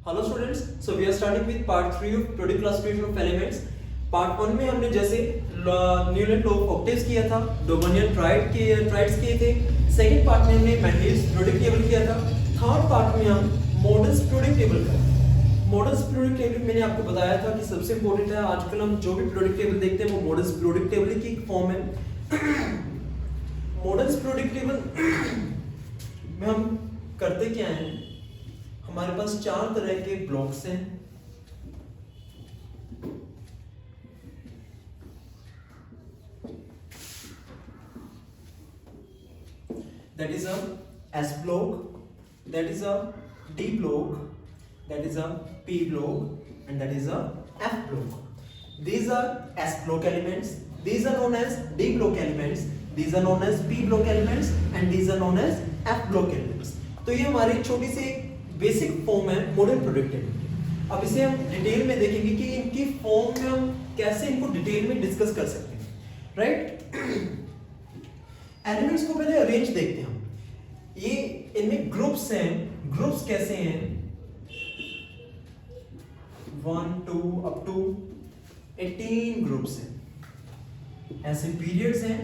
Hello students, so we are starting with part 3 of product classification of elements. Part 1 में हमने जैसे Newland law of octaves किया था, डोबेनियन triads किए थे। सेकंड पार्ट में हमने मेंडलीव्स प्रोडक्ट टेबल किया था। थर्ड पार्ट में हम मॉडल्स प्रोडक्ट टेबल करेंगे। मॉडल्स प्रोडक्ट टेबल मैंने आपको बताया था कि सबसे इंपॉर्टेंट है। आजकल हम जो भी प्रोडक्ट टेबल देखते हैं वो मॉडल्स प्रोडक्ट टेबल की फॉर्म है। मॉडल्स प्रोडक्ट टेबल में हम करते क्या हैं, हमारे पास चार तरह के ब्लॉक्स हैं। That is a S block, that is a D block, that is a P block, and that is a F block. These are S block elements. These are known as D block elements. These are known as P block elements, and these are known as F block elements. तो ये हमारी छोटी सी basic form है model product table. अब इसे हम detail में देखेंगे कि इनकी फॉर्म में हम कैसे इनको डिटेल में डिस्कस कर सकते हैं, राइट। एलिमेंट्स को पहले अरेंज देखते हैं हम। ये इनमें ग्रुप्स हैं। ग्रुप्स कैसे हैं? 1 2 अप टू 18 ग्रुप्स हैं। ऐसे पीरियड्स हैं।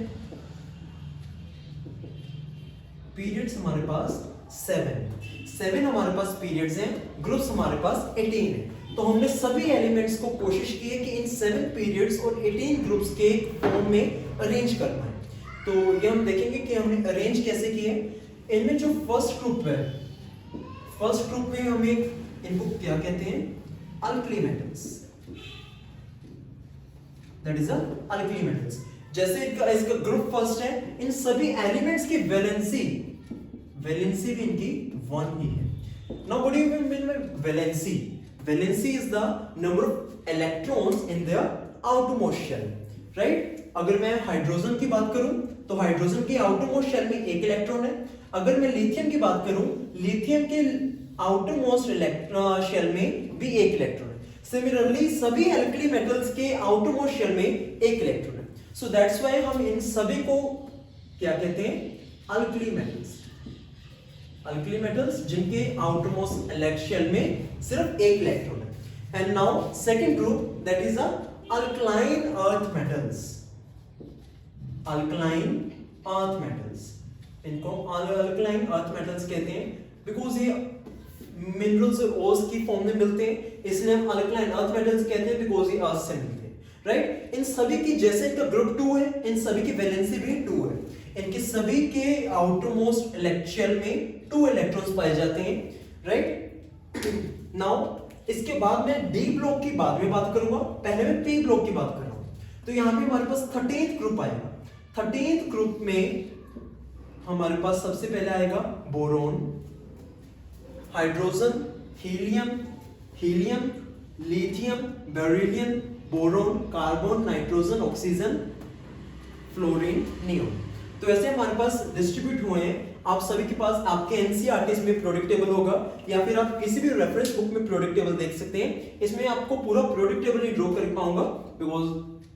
पीरियड्स हमारे पास 7 हमारे पास पीरियड्स हैं। ग्रुप्स हमारे पास 18 है। तो हमने सभी एलिमेंट्स को कोशिश की है कि इन 7 पीरियड्स और 18 ग्रुप्स के फॉर्म में अरेंज करना है। तो ये हम देखेंगे कि हमने अरेंज कैसे किए। इनमें जो फर्स्ट ग्रुप है, फर्स्ट ग्रुप में हमें इनको क्या कहते हैं? Alkali metals. That is alkali metals. जैसे इसका ग्रुप फर्स्ट है, इन सभी एलिमेंट्स की वैलेंसी भी इनकी 1 ही है। Now what do you mean by valency? Valency is the number of electrons in their outermost shell, right. अगर मैं हाइड्रोजन की बात करूं तो हाइड्रोजन के आउटरमोस्ट शेल में 1 इलेक्ट्रॉन है। अगर मैं लिथियम की बात करूं, लिथियम के आउटरमोस्ट शेल में भी 1 इलेक्ट्रॉन है। सिमिलरली सभी एल्कली मेटल्स के आउटरमोस्ट शेल में 1 इलेक्ट्रॉन है। सो दैट्स व्हाई हम इन सभी को क्या कहते हैं? Alkali metals. अल्कली मेटल्स जिनके आउटरमोस्ट शेल में सिर्फ 1 इलेक्ट्रॉन है। And now second group, that is alkaline earth metals. Alkaline earth metals, इनको अल्कलाइन अर्थ मेटल्स कहते हैं बिकॉज ये मिनरल्स और ओर्स की फॉर्म में मिलते हैं, इसलिए हम अल्कलाइन अर्थ मेटल्स कहते हैं बिकॉज ये अर्थ से मिलते हैं, राइट। इन सभी की जैसे इनका ग्रुप 2 है, इन सभी की वैलेंसी भी 2 है। इनके सभी के आउटरमोस्ट शेल में 2 इलेक्ट्रॉन्स पाए जाते हैं, राइट। नाउ इसके बाद मैं डी ब्लॉक की बाद में बात करूंगा, पहले मैं पी ब्लॉक की बात कर रहा हूं। तो यहां पे हमारे पास 13th ग्रुप आएगा। 13th ग्रुप में हमारे पास सबसे पहले आएगा boron, hydrogen, helium, lithium, beryllium, boron, carbon, nitrogen, oxygen, fluorine, neon. तो ऐसे हमारे पास डिस्ट्रीब्यूट हुए हैं। आप सभी के पास आपके एनसीईआरटी में प्रोडक्ट टेबल होगा या फिर आप किसी भी रेफरेंस बुक में प्रोडक्ट टेबल देख सकते हैं। इसमें आपको पूरा प्रोडक्ट टेबल नहीं ड्रॉ कर पाऊंगा because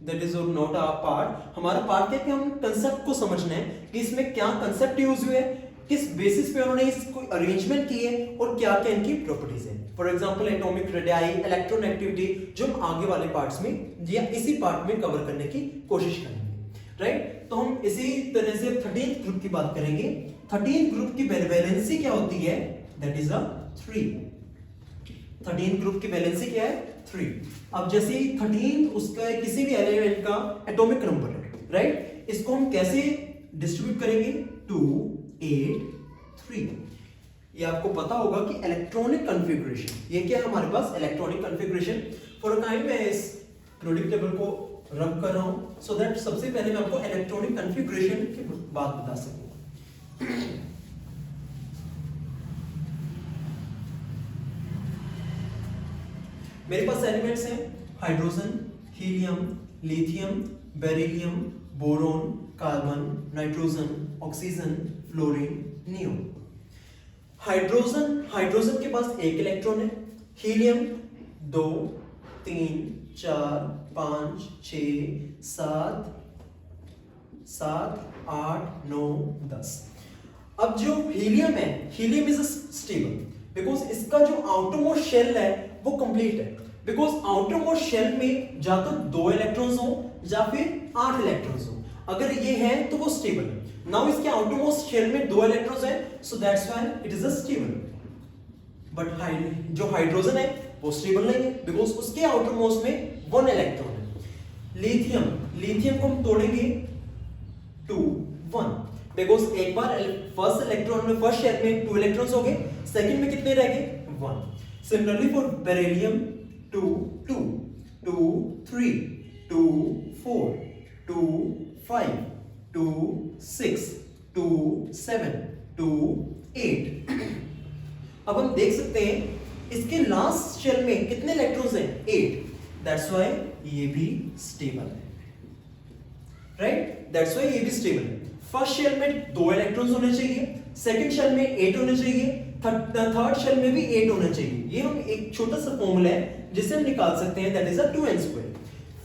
that is not our part. हमारा पार्ट क्या है कि हम कंसेप्ट को समझना है कि इसमें क्या कंसेप्ट यूज हुए, किस बेसिस पे उन्होंने इसको अरेंजमेंट की है और क्या क्या इनकी प्रॉपर्टीज हैं। For example atomic radii, electron activity, जो हम आगे वाले पार्ट्स में या इसी पार्ट में कवर करने की कोशिश करेंगे, राइट। तो हम इसी तरह से 13th ग्रुप की बात करेंगे। 13th ग्रुप की वैलेंसी क्या होती है? That is 3। 13th ग्रुप की वैलेंसी क्या है? 3। अब जैसे 13th उसका किसी भी एलिमेंट का एटॉमिक नंबर है, राइट। इसको हम कैसे डिस्ट्रीब्यूट करेंगे? 2 8 3। ये आपको पता होगा कि इलेक्ट्रॉनिक कॉन्फ़िगरेशन, ये क्या है हमारे पास? Electronic configuration. For a kind मैं इस प्रोडक्ट टेबल को रब कर रहा हूं सो दैट सबसे पहले मैं आपको इलेक्ट्रॉनिक कॉन्फ़िगरेशन की बात बता सकूं। मेरे पास एलिमेंट्स हैं hydrogen, helium, lithium, beryllium, boron, carbon, nitrogen, oxygen, fluorine, neon. Hydrogen के पास 1 इलेक्ट्रॉन है। हीलियम 2 3 4 5 6 7 8 9 10। अब जो हीलियम है, हीलियम इज स्टेबल। बिकॉज इसका जो आउटरमोस्ट शेल है वो कंप्लीट है, बिकॉज आउटरमोस्ट शेल में जा तो 2 इलेक्ट्रॉन्स हो या फिर 8 इलेक्ट्रॉन्स हो, अगर ये है तो वो स्टेबल है। नाउ इसके आउटरमोस्ट शेल में 2 इलेक्ट्रॉन्स है, so that's why it is a stable. But जो हाइड्रोजन है वो स्टेबल नहीं है, बिकॉज उसके आउटरमोस्ट में 1 इलेक्ट्रॉन है। लिथियम को हम तोड़ेंगे 2 1, बिकॉज एक बार फर्स्ट इलेक्ट्रॉन में फर्स्ट शेल में 2 इलेक्ट्रॉन्स हो गए, सेकंड में कितने रह गए 1। Similarly for beryllium 2 2 2 3 2 4 2 5 2 6 2 7 2 8। अब हम देख सकते हैं इसके लास्ट शेल में कितने इलेक्ट्रॉन्स हैं 8, दैट्स व्हाई ये भी स्टेबल है, राइट, दैट्स व्हाई ये भी स्टेबल है। फर्स्ट शेल में 2 इलेक्ट्रॉन्स होने चाहिए, सेकंड शेल में 8 होने चाहिए, थर्ड शेल में भी 8 होने चाहिए। ये हम एक छोटा सा फॉर्मूला है जिसे हम निकाल सकते हैं, that is a 2n²।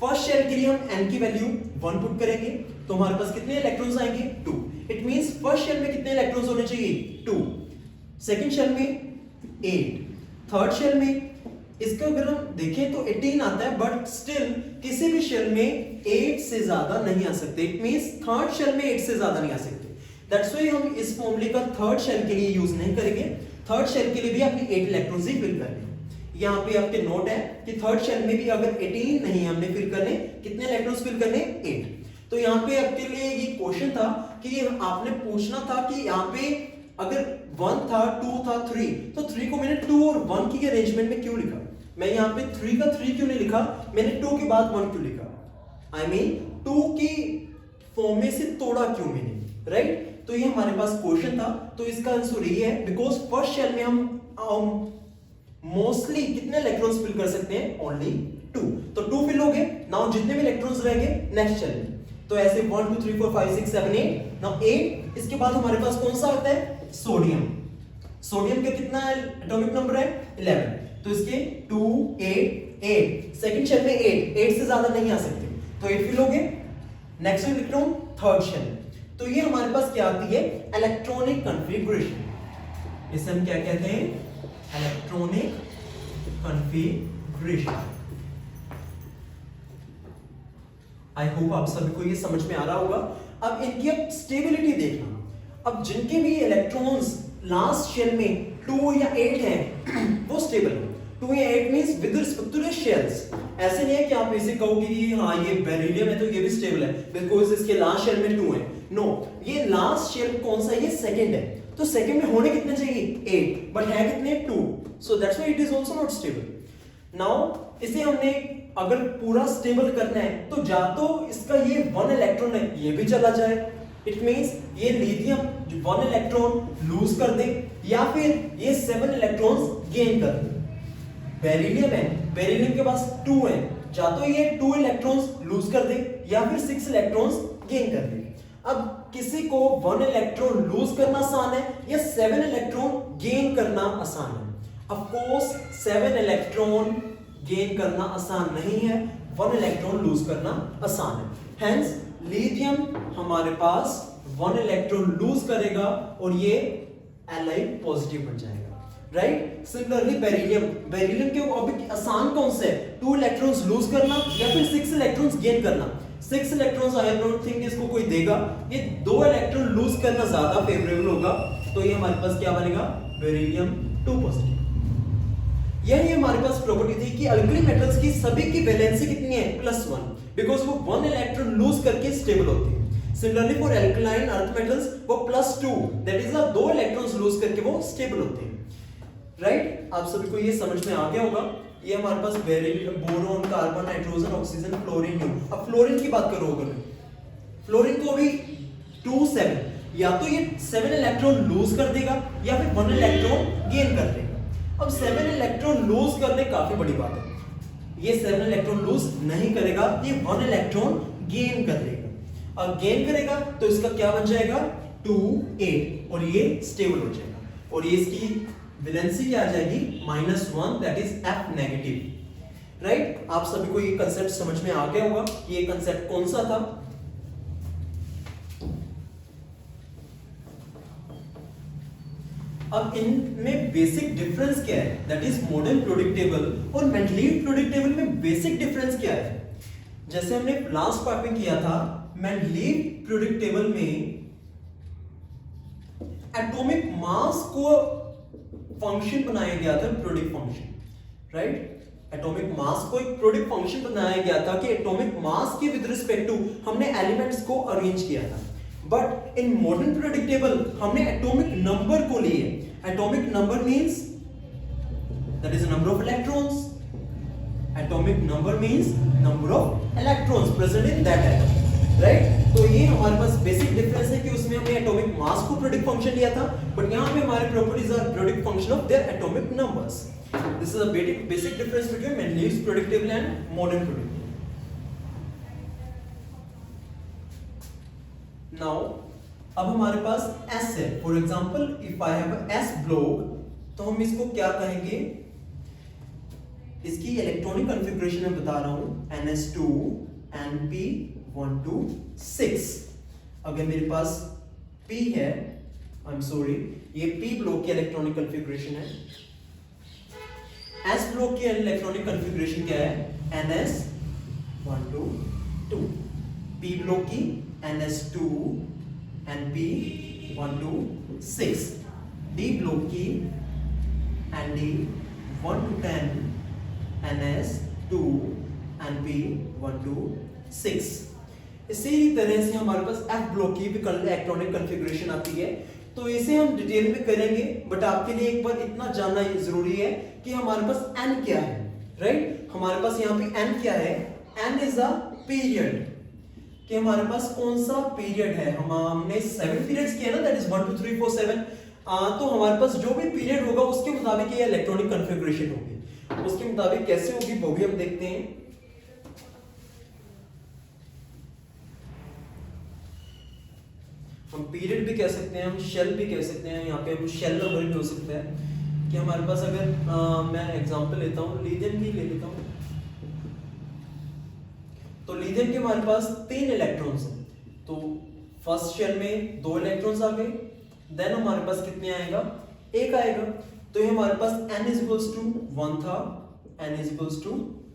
First shell के लिए हम n की वैल्यू 1 पुट करेंगे तो हमारे पास कितने इलेक्ट्रॉन्स आएंगे 2। इट मींस फर्स्ट शेल में कितने इलेक्ट्रॉन्स होने चाहिए 2, सेकंड शेल में 8, थर्ड शेल में इसका अगर हम देखें तो 18 आता है, बट स्टिल किसी भी शेल में 8 से ज्यादा नहीं आ सकते। इट मींस थर्ड शेल में 8 से ज्यादा नहीं आ सकते, दैट्स व्हाई हम इस फॉर्मूले का थर्ड शेल के लिए यूज नहीं करेंगे। थर्ड शेल के लिए भी आपने 8 इलेक्ट्रॉन्स ही फिल करने। यहाँ पे आपके नोट है कि थर्ड शेल में भी अगर 18 नहीं हमने फिल करने, कितने इलेक्ट्रॉन्स फिल करने 8। तो यहाँ पे आपके लिए ये क्वेश्चन था कि आपने पूछना था कि यहाँ पे अगर 1 था 2 था 3, तो 3 को मैंने 2 और 1 की अरेंजमेंट में क्यों लिखा, मैं यहाँ पे 3 का 3 क्यों नहीं लिखा, मैंने 2 के बाद 1 क्यों लिखा, आई मीन 2 की फॉर्म में से तोड़ा क्यों मैंने, राइट। तो ये हमारे पास क्वेश्चन था, तो इसका आंसर ये है बिकॉज फर्स्ट शेल में हम मोस्टली कितने इलेक्ट्रॉन्स फिल कर सकते हैं ओनली 2, तो 2 फिल हो गए। नाउ जितने भी इलेक्ट्रॉन्स रहेंगे नेक्स्ट शेल में, तो ऐसे 1 2 3 4 5 6 7 8, नाउ 8। इसके बाद हमारे पास कौन सा आता है सोडियम। सोडियम का कितना एटॉमिक नंबर है 11, तो इसके 2 8 8, सेकंड शेल में 8 से ज्यादा नहीं आ सकते, तो 8 फिल हो गए। नेक्स्ट इलेक्ट्रॉन थर्ड शेल, तो ये हमारे पास क्या आती है इलेक्ट्रॉनिक कॉन्फ़िगरेशन। इसे हम क्या कहते हैं इलेक्ट्रॉनिक कॉन्फ़िगरेशन। आई होप आप सभी को ये समझ में आ रहा होगा। अब इनकी अब स्टेबिलिटी देखना, अब जिनके भी इलेक्ट्रॉन्स लास्ट शेल में 2 या 8 हैं वो स्टेबल है। 2 या 8 means with respect to the shells. ऐसे नहीं है कि आप इसे कहोगे कि हाँ ये बेरिलियम है तो ये भी स्टेबल है बिकॉज़ इसके लास्ट शेल में 2 है। नो, ये लास्ट शेल कौन सा है, ये सेकंड है, तो सेकंड में होने कितने चाहिए 8, बट है कितने 2, so that's why it is also not stable. Now इसे हमने अगर पूरा स्टेबल करना है तो जा तो इसका ये 1 इलेक्ट्रॉन है ये भी चला जाए, इट मींस ये लिथियम 1 इलेक्ट्रॉन लूज कर दे या फिर ये 7 इलेक्ट्रॉन्स गेन कर दे। बेरिलियम है, बेरिलियम के पास 2 है, या तो ये 2 इलेक्ट्रॉन्स लूज कर दे या फिर 6 इलेक्ट्रॉन्स गेन कर दे। अब किसी को 1 इलेक्ट्रॉन लूज करना आसान है या 7 इलेक्ट्रॉन गेन करना आसान है। ऑफ कोर्स 7 इलेक्ट्रॉन गेन करना आसान नहीं है, 1 इलेक्ट्रॉन लूज करना आसान है। हेंस लिथियम हमारे पास 1 इलेक्ट्रॉन लूज करेगा और ये एलाइड पॉजिटिव बन जाएगा, राइट। सिमिलरली बेरिलियम, बेरिलियम के ऑब्जेक्ट आसान कौन से है 2 इलेक्ट्रॉन्स लूज करना या फिर 6 इलेक्ट्रॉन्स गेन करना। 6 इलेक्ट्रॉन्स आई डोंट थिंक इसको कोई देगा, ये 2 इलेक्ट्रॉन लूज करना ज्यादा फेवरेबल होगा, तो ये हमारे पास क्या बनेगा बेरिलियम 2 पॉजिटिव। यही हमारे पास प्रॉपर्टी थी कि अल्कली मेटल्स की सभी की वैलेंसी कितनी है +1, बिकॉज़ वो 1 इलेक्ट्रॉन लूज करके स्टेबल होते हैं। Similarly for alkaline earth metals वो +2, दैट इज 2 इलेक्ट्रॉन्स लूज करके वो स्टेबल होते हैं, राइट। आप सभी को ये समझ में आ गया होगा। ये हमारे पास beryllium, boron, carbon, nitrogen, oxygen, fluorine. अब फ्लोरीन की बात करो, अगर फ्लोरीन को भी 2 7, या तो ये 7 इलेक्ट्रॉन लूज कर देगा या फिर 1 इलेक्ट्रॉन गेन कर देगा। अब 7 इलेक्ट्रॉन लूज करने काफी बड़ी बात है, ये 7 इलेक्ट्रॉन लूज नहीं करेगा, ये 1 इलेक्ट्रॉन गेन कर लेगा। और गेन करेगा तो इसका क्या बन जाएगा 2 8 और ये स्टेबल हो जाएगा, और ये इसकी वैलेंसी क्या आ जाएगी -1, that is F negative, right. आप सभी को ये कंसेप्ट समझ में आ गया होगा कि ये कंसेप्ट कौन सा था। अब इनमें बेसिक डिफरेंस क्या है, दैट इज मॉडर्न प्रेडिक्टेबल और मेंडलीव प्रेडिक्टेबल में बेसिक डिफरेंस क्या है? जैसे हमने लास्ट पार्ट में किया था, मेंडलीव प्रेडिक्टेबल में एटॉमिक मास को फंक्शन बनाया गया था, predict function, right? Atomic mass को एक प्रेडिक्ट फंक्शन बनाया गया था कि एटॉमिक मास के विद रिस्पेक्ट टू हमने एलिमेंट्स को अरेंज किया था। बट इन मॉडर्न प्रेडिक्टेबल हमने एटॉमिक नंबर को लिए। Atomic number means that is number of electrons. Atomic number means number of electrons present in that atom, right? तो ये हमारे पास बेसिक डिफरेंस है कि उसमें हमने एटॉमिक मास को प्रेडिक्ट फंक्शन लिया था, बट यहां पे हमारे properties are predict function of their atomic numbers. This is a basic difference between Mendeleev's predictable and modern predictable. Now, अब हमारे पास S है. For example, if I have a S block, तो हम इसको क्या कहेंगे? इसकी इलेक्ट्रॉनिक कॉन्फ़िगरेशन मैं बता रहा हूं, NS2 Np126. अगर मेरे पास P है, I'm sorry, ये P ब्लॉक की इलेक्ट्रॉनिक कॉन्फ़िगरेशन है. S ब्लॉक की इलेक्ट्रॉनिक कॉन्फ़िगरेशन क्या है? NS122. P ब्लॉक की NS2 Np126. D ब्लॉक की Nd110 NS2 Np126. इसी तरह से हमारे पास F ब्लॉक की भी इलेक्ट्रॉनिक कॉन्फ़िगरेशन आती है, तो इसे हम डिटेल में करेंगे, बट आपके लिए एक बार इतना जानना जरूरी है कि हमारे पास n क्या है, राइट? हमारे पास यहाँ पे n क्या है? n इज अ पीरियड, कि हमारे पास कौन सा पीरियड है। हमने 7 पीरियड्स किए ना, दैट इज 1 2 3 4 7। तो हमारे पास जो भी पीरियड होगा उसके मुताबिक ये इलेक्ट्रॉनिक कॉन्फ़िगरेशन होगी। उसके मुताबिक कैसे होगी वो भी हम देखते हैं। हम पीरियड भी कह सकते हैं, हम शेल भी कह सकते हैं, यहाँ पे हम शेल नंबर भी हो सकता है कि हमारे पास अगर मैं एग्जांपल लेता हूँ, लिथियम की ले लेता हूँ। तो लिथियम के हमारे पास 3 इलेक्ट्रॉन्स हैं, तो फर्स्ट शेल में 2 इलेक्ट्रॉन्स आ गए, देन हमारे पास कितने आएगा? 1 आएगा। तो ये हमारे पास n = 1 था, n =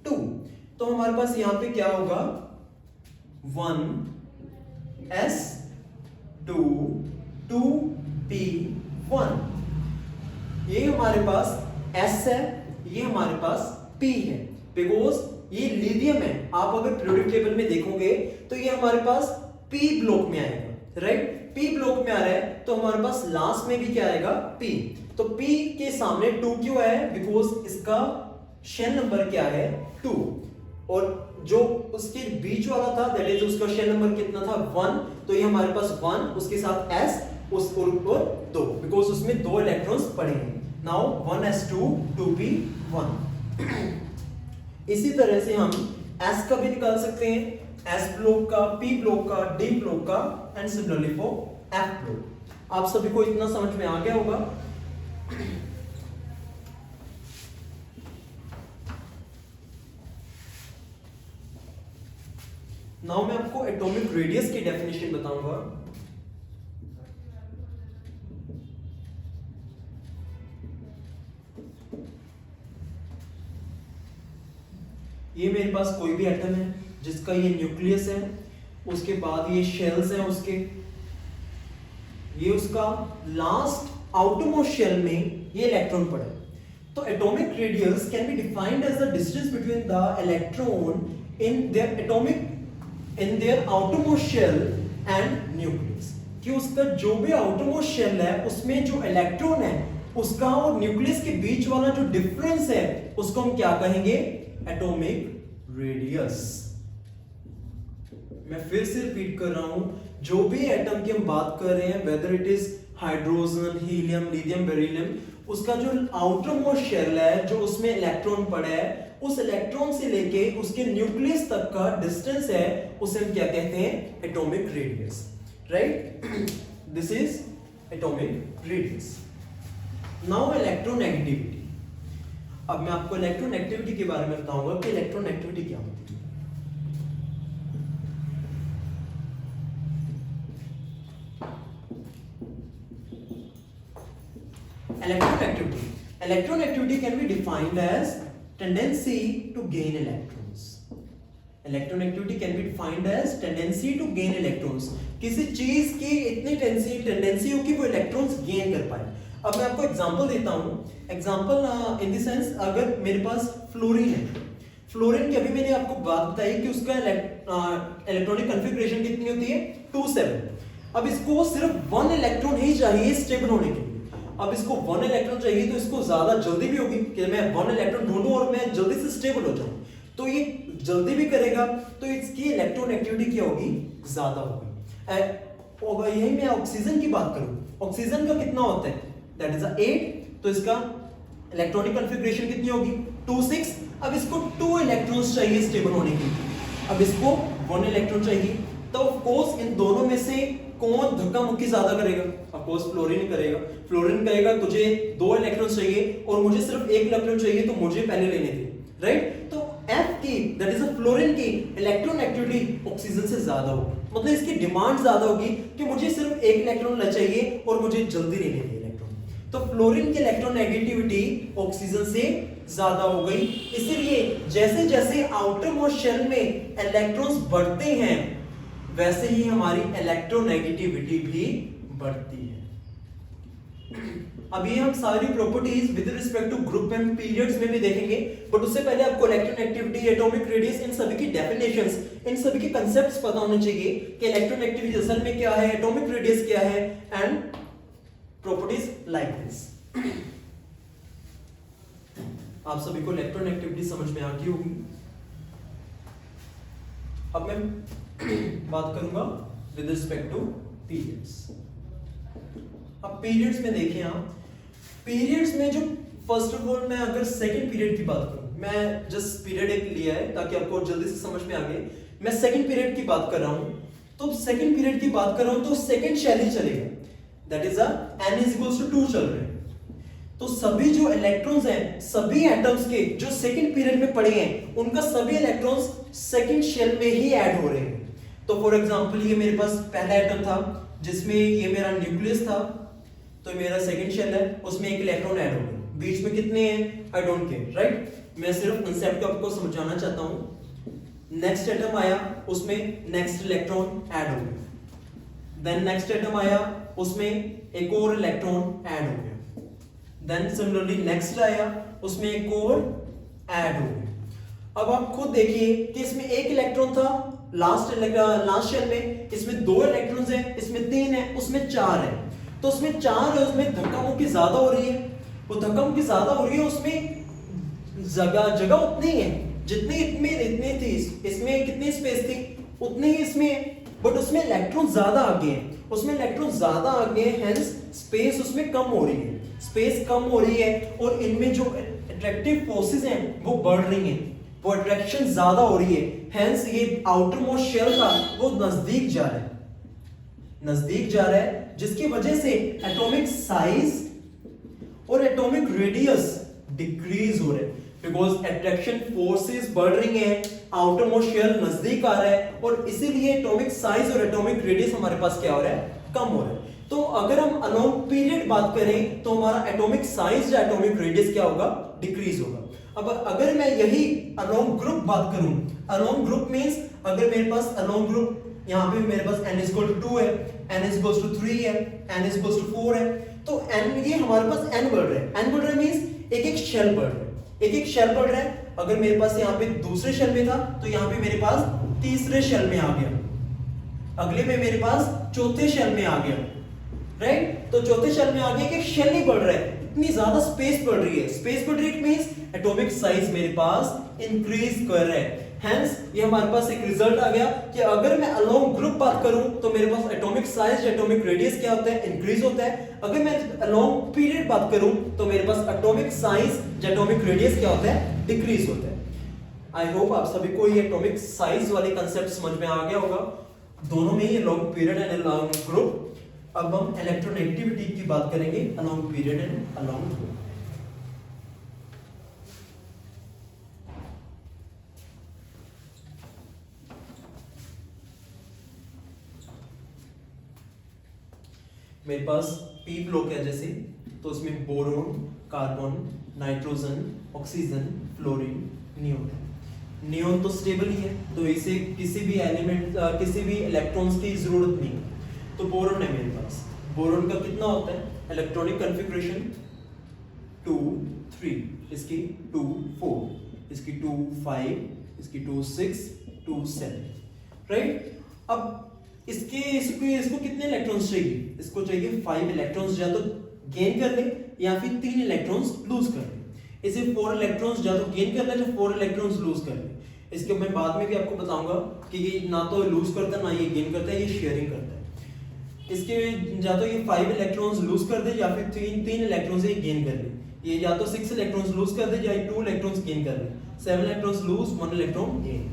2। तो हमारे पास यहाँ पे क्या होगा? 1s 2p1। ये हमारे पास S है, ये हमारे पास P है, बिकॉज ये लिथियम है। आप अगर पीरियोडिक टेबल में देखोगे तो ये हमारे पास P ब्लॉक में आएगा, राइट? P ब्लॉक में आ रहा है, तो हमारे पास लास्ट में भी क्या आएगा? P। तो P के सामने 2 क्यों है? बिकॉज इसका शेल नंबर क्या है? 2। और जो उसके बीच वाला था, दैट इज उसका शेल नंबर कितना था? 1। तो ये हमारे पास 1, उसके साथ S, उस और 2, बिकॉज उसमें 2 इलेक्ट्रॉन्स पड़े हैं। Now 1s2 2p1। इसी तरह से हम S का भी निकाल सकते हैं, S ब्लॉक का, P ब्लॉक का, D ब्लॉक का, and similarly for F block. आप सभी को इतना समझ में आ गया होगा। नाउ मैं आपको एटॉमिक रेडियस की डेफिनेशन बताऊंगा। ये मेरे पास कोई भी एटम है जिसका ये न्यूक्लियस है, उसके बाद ये शेल्स हैं उसके, ये उसका लास्ट आउटरमोस्ट शेल में ये इलेक्ट्रॉन पड़ा है। तो atomic radius can be defined as the distance between the electron in their outermost shell and nucleus, कि उसका जो भी आउटरमोस्ट शेल है उसमें जो इलेक्ट्रॉन है उसका और न्यूक्लियस के बीच वाला जो डिफरेंस है उसको हम क्या कहेंगे? Atomic radius. मैं फिर से रिपीट कर रहा हूं, जो भी एटम की हम बात कर रहे हैं, whether it is hydrogen, helium, lithium, beryllium, उसका जो आउटर मोस्ट शेल है, जो उसमें इलेक्ट्रॉन पड़ा है, उस इलेक्ट्रॉन से लेके उसके न्यूक्लियस तक का डिस्टेंस है, उसे हम क्या कहते हैं? Atomic radius, right? This is atomic radius. Now electronegativity. अब मैं आपको इलेक्ट्रोनेगेटिविटी के बारे में बताऊंगा कि इलेक्ट्रोनेगेटिविटी क्या होती है। electron activity. Electron activity can be defined as tendency to gain electrons. Electron activity can be defined as tendency to gain electrons. किसी चीज की इतनी टेंडेंसी हो कि वो इलेक्ट्रॉन्स गेन कर पाए. अब मैं आपको एग्जांपल देता हूं. एग्जांपल इन द सेंस, अगर मेरे पास फ्लोरीन है, फ्लोरीन की अभी मैंने आपको बात बताई कि उसका इलेक्ट्रॉनिक कॉन्फ़िगरेशन कितनी होती है, 2s. अब इसको सिर्फ 1 इलेक्ट्रॉन ही चाहिए स्टेबल होने के लिए. अब इसको 1 इलेक्ट्रॉन चाहिए तो इसको ज्यादा जल्दी भी होगी कि मैं 1 इलेक्ट्रॉन ढूंढूं और मैं जल्दी से स्टेबल हो जाऊं. तो ये जल्दी भी करेगा तो इसकी इलेक्ट्रॉन एक्टिविटी क्या होगी, ज्यादा होगी. और यही मैं ऑक्सीजन की बात करूं, ऑक्सीजन का कितना होता है, दैट इज 8. तो इसका इलेक्ट्रॉनिक कॉन्फ़िगरेशन कितनी होगी, 2s. अब इसको 2 इलेक्ट्रॉन्स चाहिए स्टेबल होने के लिए. अब इसको 1 इलेक्ट्रॉन चाहिए. तो ऑफ कोर्स इन दोनों में से कौन धक्का मुक्की ज्यादा करेगा, ऑफ कोर्स फ्लोरीन करेगा. फ्लोरीन कहेगा तुझे 2 इलेक्ट्रॉन चाहिए और मुझे सिर्फ 1 इलेक्ट्रॉन चाहिए, तो मुझे पहले लेने दे, राइट. तो F की, दैट इज फ्लोरीन की इलेक्ट्रॉन एक्टिविटी ऑक्सीजन से ज्यादा होगी. मतलब इसकी डिमांड ज्यादा होगी कि मुझे सिर्फ 1 इलेक्ट्रॉन चाहिए और मुझे जल्दी लेने दे इलेक्ट्रॉन. तो फ्लोरीन की इलेक्ट्रॉन नेगेटिविटी ऑक्सीजन से ज्यादा हो गई. इसीलिए जैसे जैसे आउटर मोस्ट शेल में इलेक्ट्रॉन्स बढ़ते हैं वैसे ही हमारी इलेक्ट्रोनेगेटिविटी भी बढ़ती है. अभी हम सारी properties with respect to group and periods में भी देखेंगे, बट उससे पहले आपको इलेक्ट्रॉन एक्टिविटी, एटॉमिक रेडियस, इन सभी की डेफिनेशंस, इन सभी के कांसेप्ट्स पता होने चाहिए कि इलेक्ट्रॉन एक्टिविटी असल में क्या है, एटॉमिक रेडियस क्या है, एंड प्रॉपर्टीज लाइक दिस. आप सभी को इलेक्ट्रॉन एक्टिविटी समझ में आ गई होगी. अब मैं बात करूंगा विद रिस्पेक्ट टू पीरियड्स. अब पीरियड्स में देखें आप, पीरियड्स में जो फर्स्ट ऑफ ऑल मैं अगर सेकंड पीरियड की बात करूं, मैं जस्ट पीरियड एक लिया है ताकि आपको जल्दी से समझ में आ गए. मैं सेकंड पीरियड की बात कर रहा हूं. तो सेकंड पीरियड की बात कर रहा हूं तो सेकंड शेल ही चलेगा, दैट इज n = 2 चल रहे हैं. तो सभी जो इलेक्ट्रॉन्स हैं, सभी एटम्स के जो सेकंड पीरियड में पड़े हैं, उनका सभी इलेक्ट्रॉन्स सेकंड शेल में ही ऐड हो रहे हैं. तो फॉर एग्जांपल ये मेरे पास पहला एटम था जिसमें ये मेरा न्यूक्लियस था, तो मेरा सेकंड शेल है, उसमें एक इलेक्ट्रॉन ऐड हो गया. बीच में कितने हैं, आई डोंट केयर, राइट. मैं सिर्फ कांसेप्ट को आपको समझाना चाहता हूं. नेक्स्ट एटम आया, उसमें नेक्स्ट इलेक्ट्रॉन ऐड हो गया. देन नेक्स्ट एटम आया, उसमें एक और इलेक्ट्रॉन ऐड हो गया. देन सिमिलरली नेक्स्ट आया, उसमें एक और ऐड हो गया. अब आप खुद देखिए कि इसमें एक इलेक्ट्रॉन था लास्ट शेल में, इसमें 2 इलेक्ट्रॉन्स हैं, इसमें 3 है, उसमें 4 है. तो उसमें 4 है, उसमें धक्का मुक्की ज्यादा हो रही है. वो धक्का मुक्की ज्यादा हो रही है, उसमें जगह उतनी है जितनी इतनी थी. इसमें कितनी स्पेस थी उतनी ही इसमें है, बट उसमें इलेक्ट्रॉन ज्यादा आगे हैं. उसमें इलेक्ट्रॉन ज्यादा आगे हैं, हेंस स्पेस उसमें कम हो रही है. स्पेस कम हो रही है और इनमें जो अट्रैक्टिव फोर्सेस हैं वो बढ़ रही हैं, वो अट्रैक्शन ज्यादा हो रही है. हेंस ये आउटर मोस्ट शेल था वो नजदीक जा रहा है, नजदीक जा रहा है, जिसकी वजह से एटॉमिक साइज और एटॉमिक रेडियस डिक्रीज हो रहे हैं. बिकॉज अट्रैक्शन फोर्सेस बढ़ रही हैं, आउटर मोस्ट शेल नजदीक आ रहा है, और इसीलिए एटॉमिक साइज और एटॉमिक रेडियस हमारे पास क्या हो रहा है, कम हो रहा है. तो अगर हम अलोंग पीरियड बात करें तो हमारा एटॉमिक साइज या एटॉमिक रेडियस क्या होगा, डिक्रीज होगा. अब अगर मैं यही अलोंग ग्रुप बात करूं, अलोंग ग्रुप मींस अगर मेरे पास अलोंग ग्रुप यहां पे मेरे पास n = 2 है, n = 3 है, n = 4 है, तो n ये हमारे पास n बढ़ रहा है. n बढ़ रहा है मींस एक एक शेल बढ़ रहा है, एक एक शेल बढ़ रहा है. अगर मेरे पास यहाँ पे दूसरे शेल में था तो यहाँ पे मेरे पास तीसरे शेल में आ गया, अगले में मेरे पास चौथे शेल में आ गया, राइट. तो चौथे शेल में आ गया, एक शेल नहीं बढ़ रहा है, इतनी ज्यादा स्पेस बढ़ रही है. स्पेस बढ़ रही है मींस एटॉमिक साइज मेरे पास इंक्रीज कर रहा है. हेंस ये हमारे पास एक रिजल्ट आ गया कि अगर मैं अलोंग ग्रुप बात करूं तो मेरे पास एटॉमिक साइज एटॉमिक रेडियस क्या होता है, इंक्रीज होता है. अगर मैं अलोंग पीरियड बात करूं तो मेरे पास एटॉमिक साइज एटॉमिक रेडियस क्या होता है, डिक्रीज होता है. आई होप आप सभी को ये एटॉमिक साइज वाले कांसेप्ट समझ में आ गया होगा, दोनों में ही along period and along group. अब हम इलेक्ट्रोनेगेटिविटी की बात करेंगे along period and along group. मेरे पास पी ब्लॉक है, जैसे तो उसमें boron, carbon, nitrogen, oxygen, fluorine, neon है। नियोन तो स्टेबल ही है, तो इसे किसी भी एलिमेंट किसी भी इलेक्ट्रॉन्स की जरूरत नहीं है। तो बोरोन है मेरे पास। बोरोन का कितना होता है इलेक्ट्रॉनिक कॉन्फ़िगरेशन 2 3, इसकी 2 4, इसकी 2 5, इसकी 2 6, 2 7, राइट। अब इसको कितने इलेक्ट्रॉन्स चाहिए? इसको चाहिए 5 इलेक्ट्रॉन्स, या तो गेन कर ले या फिर 3 इलेक्ट्रॉन्स लूज कर ले। इसे 4 इलेक्ट्रॉन्स या तो गेन कर ले या 4 इलेक्ट्रॉन्स लूज कर ले। इसके मैं बाद में भी आपको बताऊंगा कि ये ना तो लूज करता है ना ये गेन करता है, ये शेयरिंग करता है। इसके या तो ये 5 इलेक्ट्रॉन्स लूज कर दे या फिर 3 इलेक्ट्रॉन्स ये गेन कर ले। ये या तो 6 इलेक्ट्रॉन्स लूज कर दे या 2 इलेक्ट्रॉन्स गेन कर ले। 7 इलेक्ट्रॉन्स लूज, 1 इलेक्ट्रॉन गेन।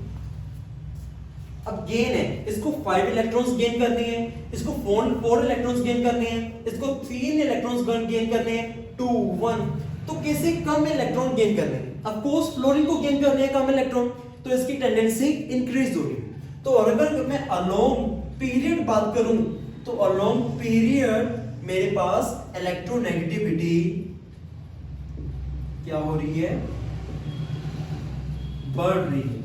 अब गेन है, इसको 5 इलेक्ट्रॉन्स गेन करने हैं, इसको 4 इलेक्ट्रॉन्स गेन करने हैं, इसको 3 इलेक्ट्रॉन्स गेन करने हैं, 2 1। तो कैसे कम इलेक्ट्रॉन गेन करने हैं? ऑफ कोर्स फ्लोरीन को गेन करने हैं कम इलेक्ट्रॉन, तो इसकी टेंडेंसी इंक्रीज होगी। तो अगर मैं अलोंग पीरियड बात करूं तो अलोंग पीरियड मेरे पास इलेक्ट्रोनेगेटिविटी क्या हो रही है? बढ़ रही है।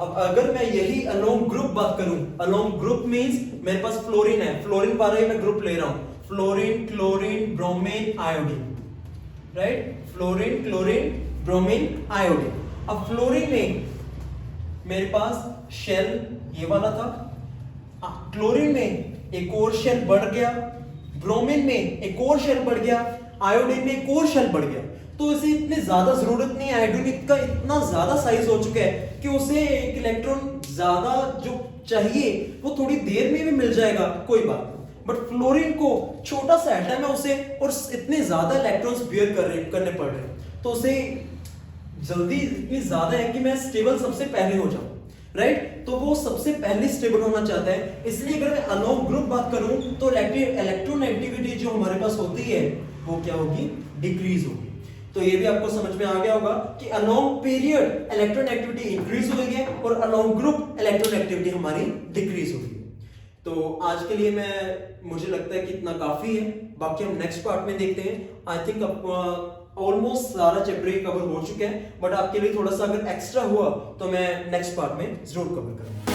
अब अगर मैं यही अलोंग ग्रुप बात करूं, अलोंग ग्रुप मींस मेरे पास फ्लोरीन है, फ्लोरीन बार ही मैं ग्रुप ले रहा हूं, fluorine, chlorine, bromine, iodine, right. Fluorine, chlorine, bromine, iodine. अब फ्लोरीन में मेरे पास शेल ये वाला था, क्लोरीन में एक और शेल बढ़ गया, ब्रोमीन में एक और शेल बढ़ गया, आयोडीन में एक और शेल बढ़ गया। तो इसे इतनी ज्यादा जरूरत नहीं है, आयोडीन का इतना ज्यादा साइज हो चुका है कि उसे एक इलेक्ट्रॉन ज्यादा जो चाहिए वो थोड़ी देर में भी मिल जाएगा, कोई बात नहीं। बट फ्लोरीन को छोटा सा एटम है उसे, और इतने ज्यादा इलेक्ट्रॉन्स बियर करने पड़ रहे हैं, तो उसे जल्दी इतनी ज्यादा है कि मैं स्टेबल सबसे पहले हो जाऊं, राइट। तो वो सबसे पहले स्टेबल होना चाहता है, इसलिए अगर मैं अलोंग ग्रुप बात करूं तो इलेक्ट्रोनेगेटिविटी जो हमारे पास होती है वो क्या होगी? डिक्रीज होगी। तो ये भी आपको समझ में आ गया होगा कि अलोंग पीरियड इलेक्ट्रोनेगेटिविटी इंक्रीज हो गई है और अलोंग ग्रुप इलेक्ट्रोनेगेटिविटी हमारी डिक्रीज हो गई है। तो आज के लिए मुझे लगता है कि इतना काफी है, बाकी हम नेक्स्ट पार्ट में देखते हैं। आई थिंक ऑलमोस्ट सारा चैप्टर कवर हो चुका है, बट आपके लिए थोड़ा सा अगर एक्स्ट्रा हुआ तो मैं नेक्स्ट पार्ट में जरूर कवर करूंगा।